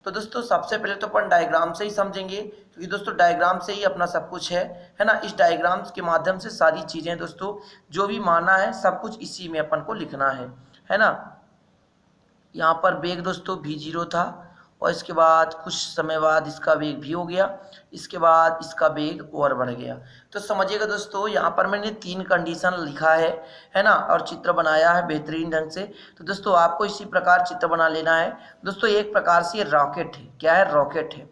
तो दोस्तों सबसे पहले तो अपन डायग्राम से ही समझेंगे, क्योंकि दोस्तों डायग्राम से ही अपना सब कुछ है ना। इस डायग्राम्स के माध्यम से सारी चीज़ें दोस्तों जो भी माना है सब कुछ इसी में अपन को लिखना है ना। यहाँ पर वेग दोस्तों v0 था और इसके बाद कुछ समय बाद इसका वेग v हो गया, इसके बाद इसका वेग और बढ़ गया। तो समझिएगा दोस्तों यहाँ पर मैंने 3 कंडीशन लिखा है ना, और चित्र बनाया है बेहतरीन ढंग से। तो दोस्तों आपको इसी प्रकार चित्र बना लेना है। दोस्तों एक प्रकार से रॉकेट है, क्या है, रॉकेट है।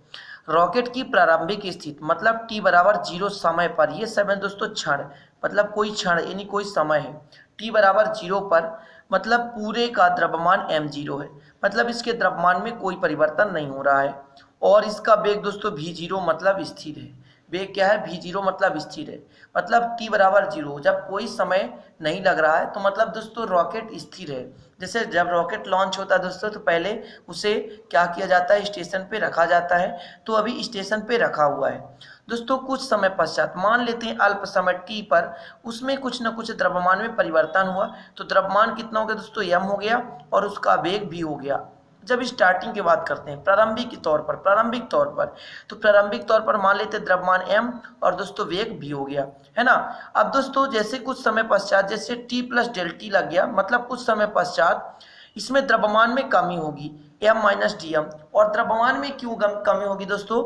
रॉकेट की प्रारंभिक स्थिति मतलब t बराबर 0 समय पर, ये समय दोस्तों क्षण मतलब कोई क्षण यानी कोई समय है। t बराबर 0 पर मतलब पूरे का द्रव्यमान m0 है, मतलब इसके द्रव्यमान में कोई परिवर्तन नहीं हो रहा है। और इसका वेग दोस्तों v0 मतलब स्थिर है। वेग क्या है, v0 मतलब स्थिर है, मतलब t बराबर 0 जब कोई समय नहीं लग रहा है तो मतलब दोस्तों रॉकेट स्थिर है। जैसे जब रॉकेट लॉन्च होता है दोस्तों तो पहले उसे क्या किया जाता है, स्टेशन पे रखा जाता है। तो अभी स्टेशन पे रखा हुआ है दोस्तों। कुछ समय पश्चात मान लेते हैं अल्प समय t पर उसमें कुछ न कुछ द्रव्यमान में परिवर्तन हुआ, तो द्रव्यमान कितना हो गया दोस्तों, m हो गया और उसका वेग v हो गया। जब स्टार्टिंग की बात करते हैं प्रारंभिक तौर पर तो प्रारंभिक तौर पर मान लेते हैं द्रव्यमान m और दोस्तों वेग v हो गया, है ना। अब दोस्तों जैसे कुछ समय पश्चात जैसे t प्लस डेल टी लग गया, मतलब कुछ समय पश्चात इसमें द्रव्यमान में कमी होगी m माइनस डी एम। और द्रव्यमान में क्यों कमी होगी दोस्तों,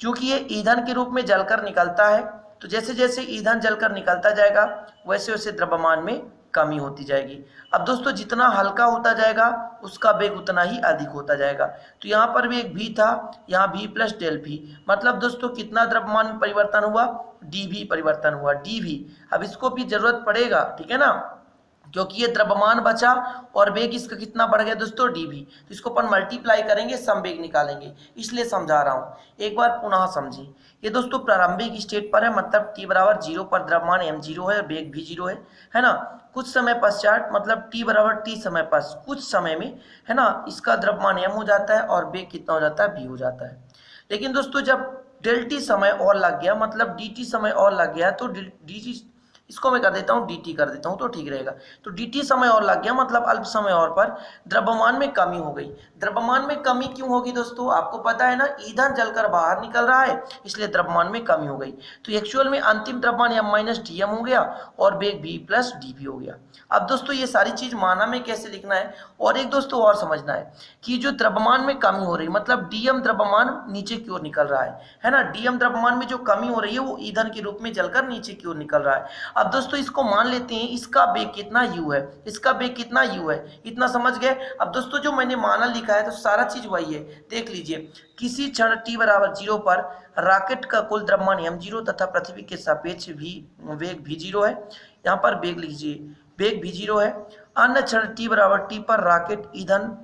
क्योंकि ये ईंधन के रूप में जलकर निकलता है। तो जैसे जैसे ईंधन जलकर निकलता जाएगा वैसे वैसे द्रव्यमान में कमी होती जाएगी। अब दोस्तों जितना हल्का होता जाएगा उसका वेग उतना ही अधिक होता जाएगा। तो यहाँ पर भी एक v था, यहाँ v प्लस डेल v, मतलब दोस्तों कितना द्रव्यमान में परिवर्तन हुआ, dv परिवर्तन हुआ, dv। अब इसको भी जरूरत पड़ेगा, ठीक है ना, क्योंकि ये द्रव्यमान बचा और वेग इसका कितना बढ़ गया दोस्तों, dv। तो इसको अपन मल्टीप्लाई करेंगे, समवेग निकालेंगे, इसलिए समझा रहा हूँ। एक बार पुनः समझिए, ये दोस्तों प्रारंभिक स्टेट पर है, मतलब t बराबर 0 पर द्रव्यमान m0 है, वेग v0 है ना। कुछ समय पश्चात मतलब t बराबर t समय पर कुछ समय में, है ना, इसका द्रव्यमान m हो जाता है और वेग कितना हो जाता है, v हो जाता है। लेकिन दोस्तों जब डेल टी समय और लग गया, मतलब dt समय और लग गया, तो dt इसको मैं कर देता हूँ dt कर देता हूँ तो ठीक रहेगा। तो dt समय और लग गया मतलब अल्प समय और पर द्रव्यमान में कमी हो गई। द्रव्यमान में कमी क्यों होगी दोस्तों, आपको पता है ना, ईंधन जलकर बाहर निकल रहा है इसलिए द्रव्यमान में कमी हो गई। तो एक्चुअल में अंतिम द्रव्यमान m माइनस डी एम हो गया और वेग v प्लस डी हो गया। अब दोस्तों ये सारी चीज माना में कैसे लिखना है, और एक दोस्तों और समझना है कि जो द्रव्यमान में कमी हो रही मतलब dm द्रव्यमान नीचे की ओर निकल रहा है ना। dm द्रव्यमान में जो कमी हो रही है वो ईंधन के रूप में जलकर नीचे की ओर निकल रहा है। अब दोस्तों इसको मान लेते हैं इसका वेग कितना u है, इसका वेग कितना u है, इतना समझ गए। अब दोस्तों जो मैंने माना लिखा है तो सारा चीज वही है, देख लीजिए। किसी क्षण t बराबर 0 पर रॉकेट का कुल द्रव्यमान m0 तथा पृथ्वी के सापेक्ष वेग v0 है। यहाँ पर वेग लीजिए, वेग v0 है। अन्य क्षण t बराबर t पर रॉकेट ईंधन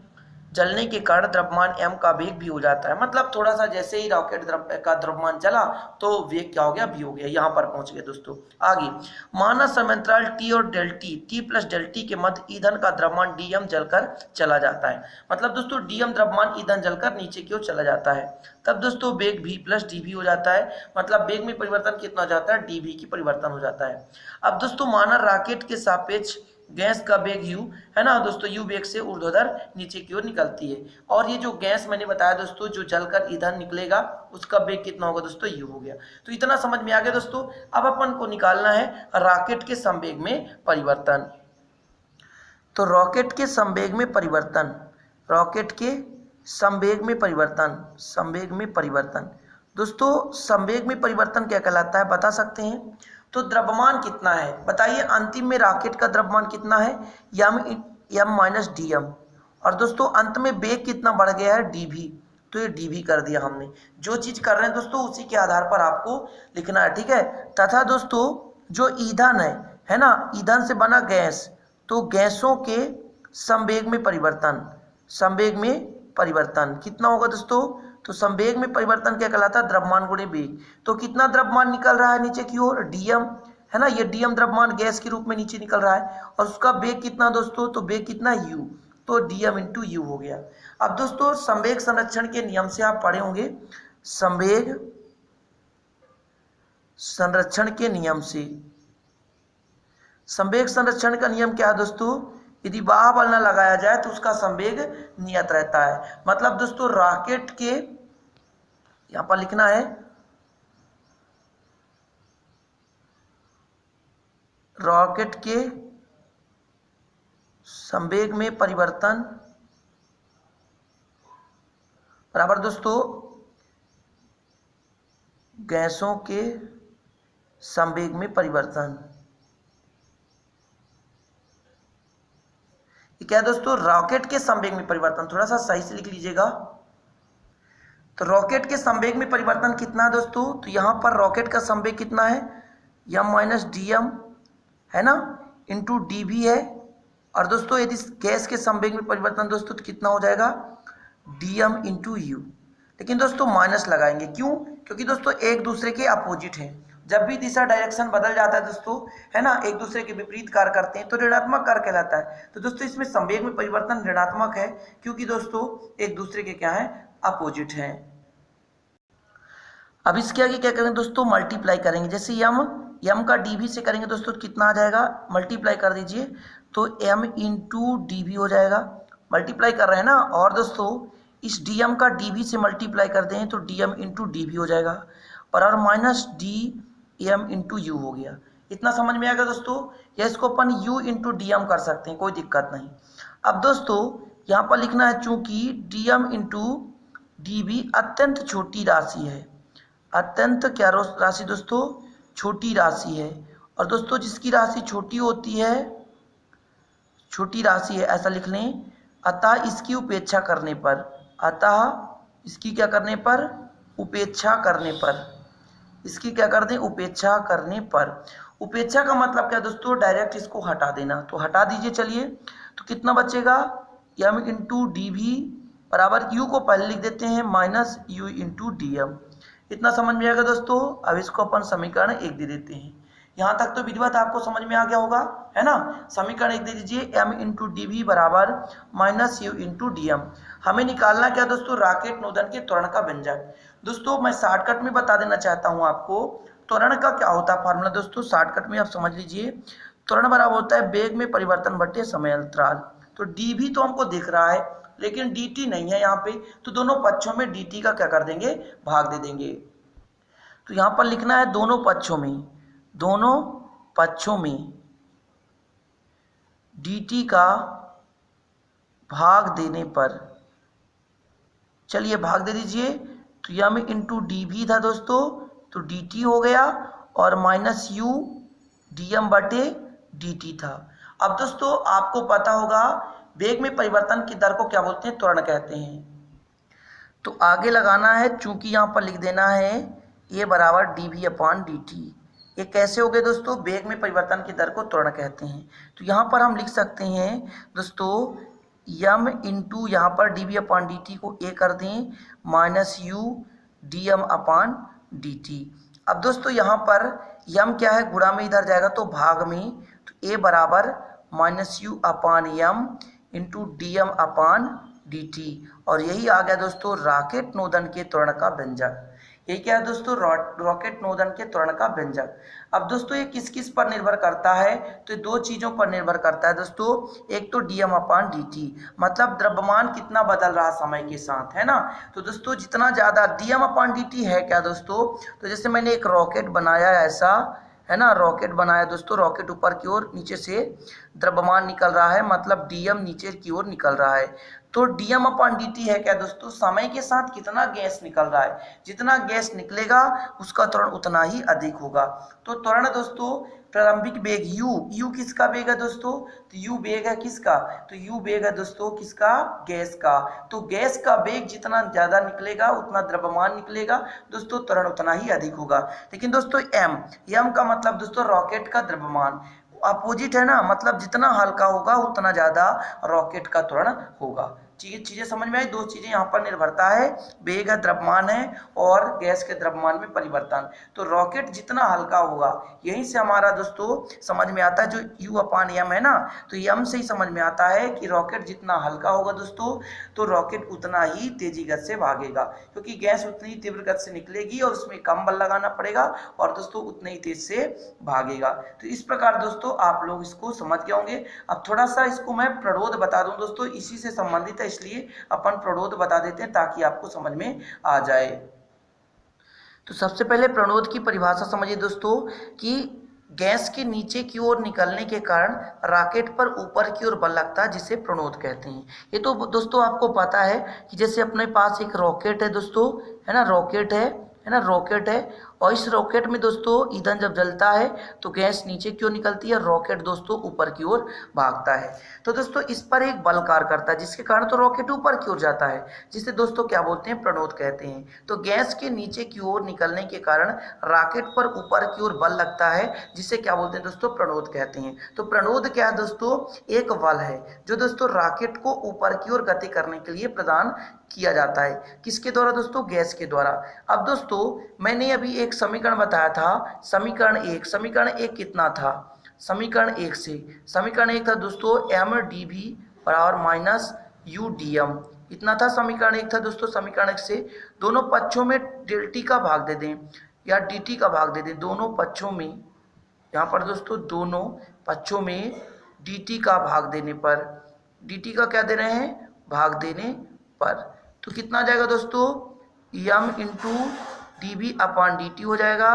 जलने के कारण द्रव्यमान m का वेग भी हो जाता है, मतलब थोड़ा सा जैसे ही रॉकेट का द्रव्यमान जला तो वेग क्या हो गया, v हो गया। यहाँ पर पहुंच गए दोस्तों। आगे माना समांतराल t और del t plus del T के मध्य ईंधन का द्रव्यमान dm जलकर चला जाता है, मतलब दोस्तों dm द्रव्यमान ईंधन जलकर नीचे की ओर चला जाता है। तब दोस्तों वेग v प्लस dv हो जाता है, मतलब वेग में परिवर्तन कितना हो जाता है, dv की परिवर्तन हो जाता है। अब दोस्तों माना रॉकेट के सापेक्ष गैस का वेग u है ना दोस्तों, u वेग से ऊर्ध्वाधर नीचे की ओर निकलती है। और ये जो गैस मैंने बताया दोस्तों जो जलकर ईंधन निकलेगा उसका वेग कितना होगा दोस्तों, u हो गया। तो इतना समझ में आ गया दोस्तों। अब अपन को निकालना है रॉकेट के संवेग में परिवर्तन। तो रॉकेट के संवेग में परिवर्तन, रॉकेट के संवेग में परिवर्तन, संवेग में परिवर्तन दोस्तों, संवेग में परिवर्तन क्या कहलाता है बता सकते हैं। तो द्रव्यमान कितना है बताइए, अंतिम में रॉकेट का द्रव्यमान कितना है, m माइनस डी एम। और दोस्तों अंत में वेग कितना बढ़ गया है, dv। तो ये dv कर दिया हमने। जो चीज कर रहे हैं दोस्तों उसी के आधार पर आपको लिखना है, ठीक है। तथा दोस्तों जो ईंधन है ना, ईंधन से बना गैस, तो गैसों के संवेग में परिवर्तन, संवेग में परिवर्तन कितना होगा दोस्तों। तो संवेग में परिवर्तन क्या कहलाता है, द्रव्यमान गुणे वेग। तो कितना द्रव्यमान निकल रहा है नीचे की ओर, dm है ना, ये dm द्रव्यमान गैस के रूप में नीचे निकल रहा है और उसका वेग कितना दोस्तों, तो वेग कितना u, तो dm इंटू यू हो गया। अब दोस्तों संवेग संरक्षण के नियम से आप पढ़े होंगे, संवेग संरक्षण के नियम से, संवेग संरक्षण का नियम क्या है दोस्तों यदि बाह्य बल न लगाया जाए तो उसका संवेग नियत रहता है। मतलब दोस्तों रॉकेट के, यहां पर लिखना है रॉकेट के संवेग में परिवर्तन बराबर दोस्तों गैसों के संवेग में परिवर्तन। ये क्या है दोस्तों, रॉकेट के संवेग में परिवर्तन। थोड़ा सा सही से लिख लीजिएगा। तो रॉकेट के संवेग में परिवर्तन कितना है दोस्तों, तो यहां पर रॉकेट का संवेग कितना है, m माइनस डी एम है ना, इंटू डी भी है। और दोस्तों यदि गैस के संवेग में परिवर्तन दोस्तों तो कितना हो जाएगा, डी एम इंटू यू। लेकिन दोस्तों माइनस लगाएंगे, क्यों, क्योंकि दोस्तों एक दूसरे के अपोजिट हैं। जब भी दिशा डायरेक्शन बदल जाता है दोस्तों, है ना, एक दूसरे के विपरीत कार्य करते हैं तो ऋणात्मक कार्य कहलाता है। तो दोस्तों इसमें संवेग में परिवर्तन ऋणात्मक है, क्योंकि दोस्तों एक दूसरे के क्या है, अपोजिट हैं। अब इसके आगे क्या करेंगे दोस्तों, मल्टीप्लाई करेंगे। जैसे यम का डी भी से करेंगे दोस्तों तो कितना आ जाएगा, मल्टीप्लाई कर दीजिए तो m इंटू डी भी हो जाएगा। मल्टीप्लाई कर रहे हैं ना, और दोस्तों इस dm का dv से मल्टीप्लाई कर दें तो dm इंटू डी भी हो जाएगा, और minus D M into U हो गया। इतना समझ में आएगा दोस्तों। या इसको अपन u इंटू डी एम कर सकते हैं, कोई दिक्कत नहीं। अब दोस्तों यहाँ पर लिखना है चूंकि dm इंटू डी भी अत्यंत छोटी राशि है। अत्यंत क्या राशि दोस्तों, छोटी राशि है। और दोस्तों जिसकी राशि छोटी होती है, छोटी राशि है ऐसा लिख लें, अतः इसकी उपेक्षा करने पर, अतः इसकी क्या करने पर, उपेक्षा करने पर, इसकी क्या कर दें, उपेक्षा करने पर। उपेक्षा का मतलब क्या दोस्तों, डायरेक्ट इसको हटा देना। तो हटा दीजिए, चलिए तो कितना बचेगा, m इंटू डी भी बराबर u को पहले लिख देते हैं minus u into D M. इतना समझ में आएगा दोस्तों। अब इसको अपन समीकरण 1 दे देते हैं। यहाँ तक तो विधिवत आपको समझ में आ गया होगा, है ना। समीकरण 1 दे दीजिए, m इंटू डी वी बराबर minus U into D M. हमें निकालना क्या दोस्तों, राकेट नोदन के त्वरण का व्यंजक। दोस्तों मैं शॉर्टकट में बता देना चाहता हूँ आपको, त्वरण का क्या होता है फार्मूला दोस्तों, शॉर्टकट में आप समझ लीजिए। त्वरण बराबर होता है वेग में परिवर्तन बटे समय अंतराल। तो डी भी तो हमको दिख रहा है लेकिन डी टी नहीं है यहाँ पे, तो दोनों पक्षों में डी टी का क्या कर देंगे, भाग दे देंगे। तो यहाँ पर लिखना है दोनों पक्षों में, दोनों पक्षों में dt का भाग देने पर, चलिए भाग दे दीजिए। तो यह में इंटू डी भी था दोस्तों, तो dt हो गया, और माइनस यू डी एम बटे dt था। अब दोस्तों आपको पता होगा वेग में परिवर्तन की दर को क्या बोलते हैं, त्वरण कहते हैं। तो आगे लगाना है, चूंकि यहाँ पर लिख देना है ये बराबर D V upon D T. ये कैसे हो गए दोस्तों, वेग में परिवर्तन की दर को त्वरण कहते हैं। तो यहाँ पर हम लिख सकते हैं दोस्तों यम इंटू यहाँ पर D V upon D T को ए कर दें minus U D M upon D T. अब दोस्तों यहाँ पर यम क्या है, गुणा में इधर जाएगा तो भाग में, तो ए बराबर minus U upon M into D M upon D T. और यही आ गया दोस्तों रॉकेट नोदन के त्वरण का व्यंजक। ये क्या है दोस्तों, रॉकेट नोदन के त्वरण का व्यंजक। अब दोस्तों ये किस किस पर निर्भर करता है, तो ये दो चीजों पर निर्भर करता है दोस्तों। एक तो D M upon D T, मतलब द्रव्यमान कितना बदल रहा समय के साथ, है ना। तो दोस्तों जितना ज्यादा D M upon D T है क्या दोस्तों, तो जैसे मैंने एक रॉकेट बनाया ऐसा, है ना, रॉकेट बनाया दोस्तों, रॉकेट ऊपर की ओर नीचे से द्रव्यमान निकल रहा है, मतलब डीएम नीचे की ओर निकल रहा है। तो डीएम अपॉन डी है क्या दोस्तों, समय के साथ कितना गैस निकल रहा है, जितना गैस निकलेगा उसका त्वरण उतना ही अधिक होगा। तो त्वरण दोस्तों प्रारंभिक वेग यू किसका वेग है दोस्तों, तो यू वेग है किसका, तो यू वेग है दोस्तों किसका, गैस का। तो गैस का वेग जितना ज्यादा निकलेगा उतना द्रव्यमान निकलेगा दोस्तों, त्वरण उतना ही अधिक होगा। लेकिन दोस्तों एम का मतलब दोस्तों रॉकेट का द्रव्यमान, अपोजिट है ना, मतलब जितना हल्का होगा उतना ज्यादा रॉकेट का त्वरण होगा। चीजें समझ में आई। दो चीजें यहाँ पर निर्भरता है, वेग है, द्रव्यमान है, और गैस के द्रव्यमान में परिवर्तन। तो रॉकेट जितना हल्का होगा, यहीं से हमारा दोस्तों समझ में आता है जो U/m है ना, तो m से ही समझ में आता है कि रॉकेट जितना हल्का होगा दोस्तों, तो रॉकेट उतना ही तेजी गति से भागेगा, क्योंकि गैस उतनी ही तीव्र गति से निकलेगी और उसमें कम बल लगाना पड़ेगा और दोस्तों उतने ही तेज से भागेगा। तो इस प्रकार दोस्तों आप लोग इसको समझ गए होंगे। अब थोड़ा सा इसको मैं प्रणोद बता दूं दोस्तों, इसी से संबंधित है, इसलिए अपन प्रणोद बता देते हैं ताकि आपको समझ में आ जाए। तो सबसे पहले प्रणोद की परिभाषा समझिए दोस्तों कि गैस के नीचे की ओर निकलने के कारण रॉकेट पर ऊपर की ओर बल लगता है, जिसे प्रणोद कहते हैं। ये तो दोस्तों आपको पता है कि जैसे अपने पास एक रॉकेट है दोस्तों, है ना, रॉकेट है ना, रॉकेट है, और इस रॉकेट में दोस्तों ईंधन जब जलता है तो गैस नीचे की ओर निकलती है, रॉकेट दोस्तों ऊपर की ओर भागता है। तो दोस्तों इस पर एक बल कार्य करता है, जिसके कारण तो रॉकेट ऊपर की ओर जाता है, जिसे दोस्तों क्या बोलते हैं, प्रणोद कहते हैं। तो गैस के नीचे की ओर निकलने के कारण रॉकेट पर ऊपर की ओर बल लगता है, जिसे क्या बोलते हैं दोस्तों, प्रणोद कहते हैं। तो प्रणोद क्या है दोस्तों, एक बल है जो दोस्तों रॉकेट को ऊपर की ओर गति करने के लिए प्रदान किया जाता है। किसके द्वारा दोस्तों, गैस के द्वारा। अब दोस्तों मैंने अभी एक समीकरण बताया था, समीकरण एक कितना था, समीकरण एक था दोस्तों mdv बराबर माइनस udm, इतना था समीकरण एक था दोस्तों। समीकरण एक से दोनों पक्षों में dt का भाग दे दें या dt का भाग दे दें, दोनों पक्षों में, यहाँ पर दोस्तों दोनों पक्षों में dt का भाग देने पर, dt का क्या दे रहे हैं, भाग देने पर, तो कितना आ जाएगा दोस्तों, m इंटू dv/dt हो जाएगा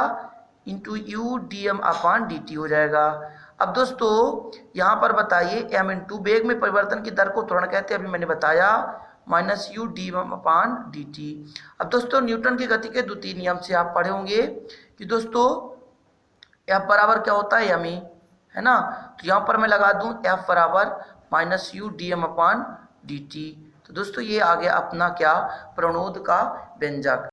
इंटू udm/dt हो जाएगा। अब दोस्तों यहाँ पर बताइए m इंटू वेग में परिवर्तन की दर को त्वरण कहते हैं, अभी मैंने बताया, माइनस udm/dt। अब दोस्तों न्यूटन की गति के द्वितीय नियम से आप पढ़े होंगे कि दोस्तों F बराबर क्या होता है, m है ना, तो यहाँ पर मैं लगा दूं F बराबर माइनस udm/dt। तो दोस्तों ये आ गया अपना क्या, प्रणोद का व्यंजक।